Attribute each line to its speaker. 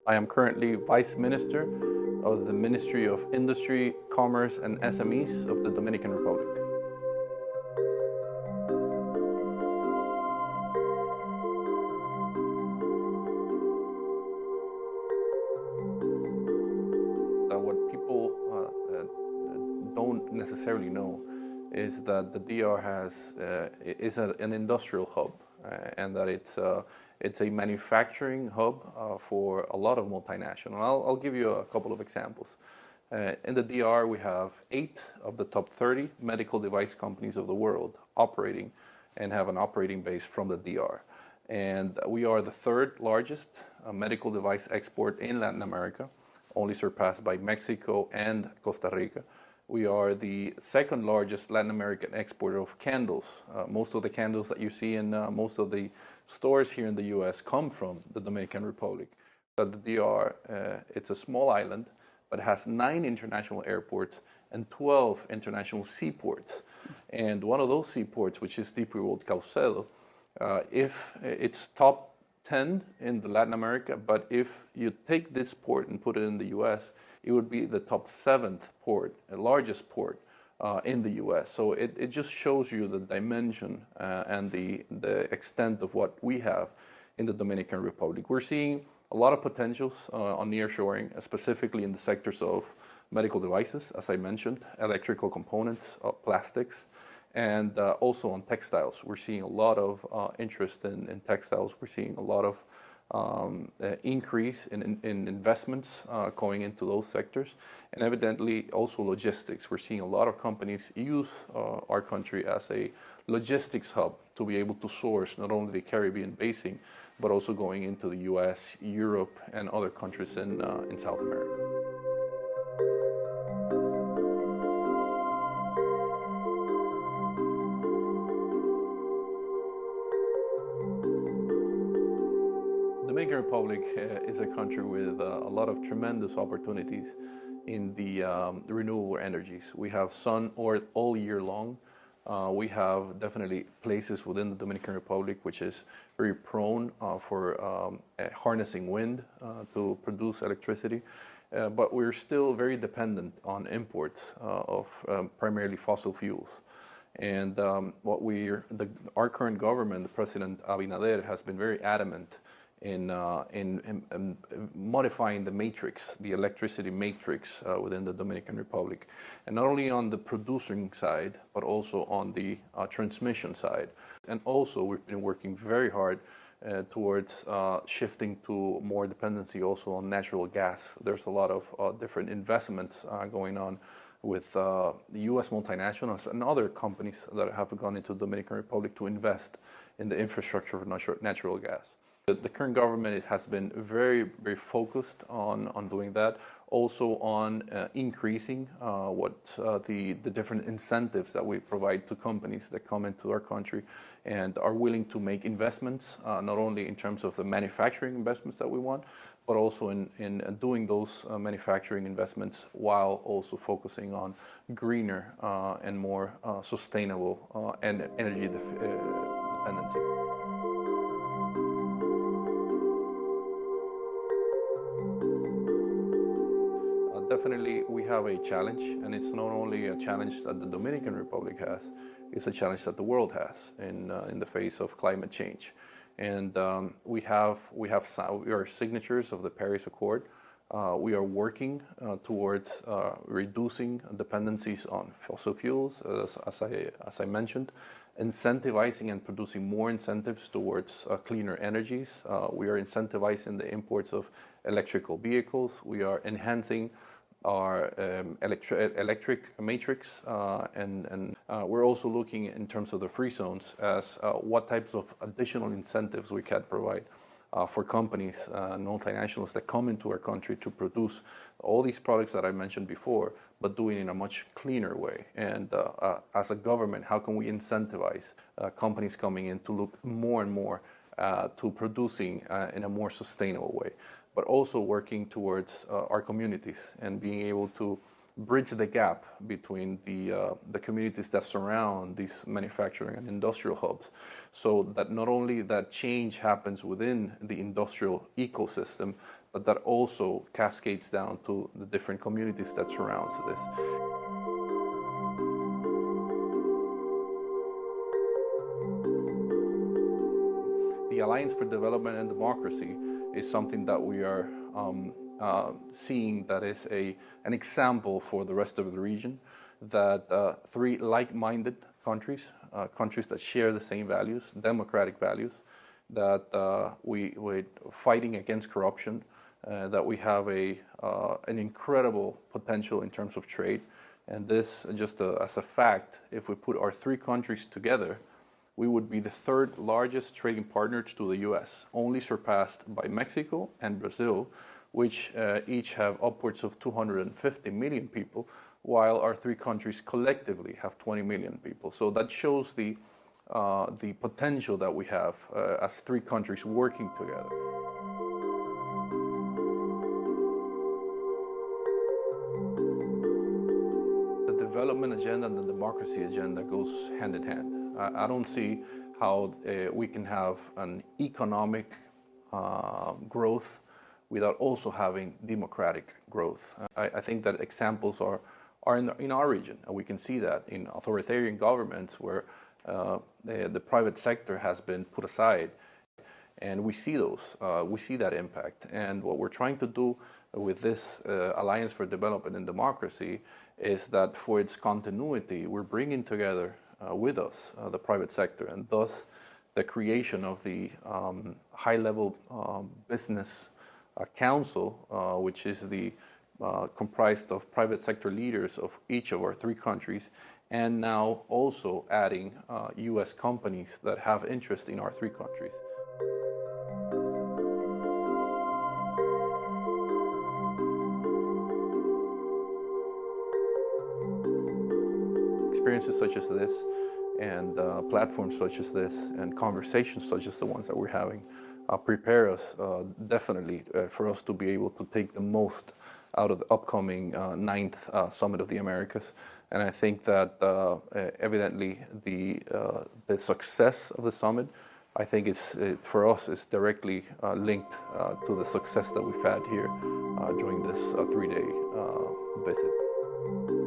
Speaker 1: I am currently Vice Minister of the Ministry of Industry, Commerce, and SMEs of the Dominican Republic. What people don't necessarily know is that the DR is an industrial hub, and that it's a manufacturing hub for a lot of multinational. I'll give you a couple of examples. In the DR, we have 8 of the top 30 medical device companies of the world operating and have an operating base from the DR. And we are the 3rd largest medical device export in Latin America, only surpassed by Mexico and Costa Rica. We are the 2nd largest Latin American exporter of candles. Most of the candles that you see in most of the stores here in the US come from the Dominican Republic. But the DR, it's a small island, but has 9 international airports and 12 international seaports. And one of those seaports, which is DP World Caucedo, if it's top 10 in the Latin America, but if you take this port and put it in the US, it would be the top 7th port, the largest port in the US. So it just shows you the dimension and the extent of what we have in the Dominican Republic. We're seeing a lot of potentials on nearshoring, specifically in the sectors of medical devices, as I mentioned, electrical components, plastics, and also on textiles. We're seeing a lot of interest in textiles. We're seeing a lot of increase in investments going into those sectors, and evidently also logistics. We're seeing a lot of companies use our country as a logistics hub to be able to source not only the Caribbean basin, but also going into the US, Europe, and other countries in South America. The Dominican Republic is a country with a lot of tremendous opportunities in the renewable energies. We have sun all year long. We have definitely places within the Dominican Republic which is very prone for harnessing wind to produce electricity, but we're still very dependent on imports of primarily fossil fuels. And our current government, the President Abinader, has been very adamant in modifying the matrix, the electricity matrix within the Dominican Republic, and not only on the producing side, but also on the transmission side. And also, we've been working very hard towards shifting to more dependency also on natural gas. There's a lot of different investments going on with the U.S. multinationals and other companies that have gone into the Dominican Republic to invest in the infrastructure of natural gas. The current government has been very, very focused on doing that, also on increasing the different incentives that we provide to companies that come into our country and are willing to make investments, not only in terms of the manufacturing investments that we want, but also in doing those manufacturing investments while also focusing on greener and more sustainable and energy dependency. Definitely, we have a challenge, and it's not only a challenge that the Dominican Republic has, it's a challenge that the world has in the face of climate change. And we are signatures of the Paris Accord. We are working towards reducing dependencies on fossil fuels, as I mentioned, incentivizing and producing more incentives towards cleaner energies. We are incentivizing the imports of electrical vehicles. We are enhancing our electric matrix, and we're also looking in terms of the free zones as what types of additional incentives we can provide for companies, multinationals that come into our country to produce all these products that I mentioned before, but doing it in a much cleaner way. And as a government, how can we incentivize companies coming in to look more and more to producing in a more sustainable way, but also working towards our communities and being able to bridge the gap between the communities that surround these manufacturing and industrial hubs, so that not only that change happens within the industrial ecosystem, but that also cascades down to the different communities that surrounds this. The Alliance for Development and Democracy is something that we are seeing that is an example for the rest of the region, that three like-minded countries, countries that share the same values, democratic values, that we're fighting against corruption, that we have an incredible potential in terms of trade. And this, just as a fact, if we put our three countries together, we would be the third largest trading partner to the US, only surpassed by Mexico and Brazil, which each have upwards of 250 million people, while our three countries collectively have 20 million people. So that shows the potential that we have as three countries working together. The development agenda and the democracy agenda goes hand in hand. I don't see how we can have an economic growth without also having democratic growth. I think that examples are in our region, and we can see that in authoritarian governments where the private sector has been put aside, and we see that impact. And what we're trying to do with this Alliance for Development and Democracy is that for its continuity, we're bringing together with us the private sector, and thus the creation of the high-level business council, which is comprised of private sector leaders of each of our three countries, and now also adding U.S. companies that have interest in our three countries. Experiences such as this, and platforms such as this, and conversations such as the ones that we're having prepare us definitely for us to be able to take the most out of the upcoming 9th Summit of the Americas. And I think that evidently the success of the summit, I think for us is directly linked to the success that we've had here during this 3-day visit.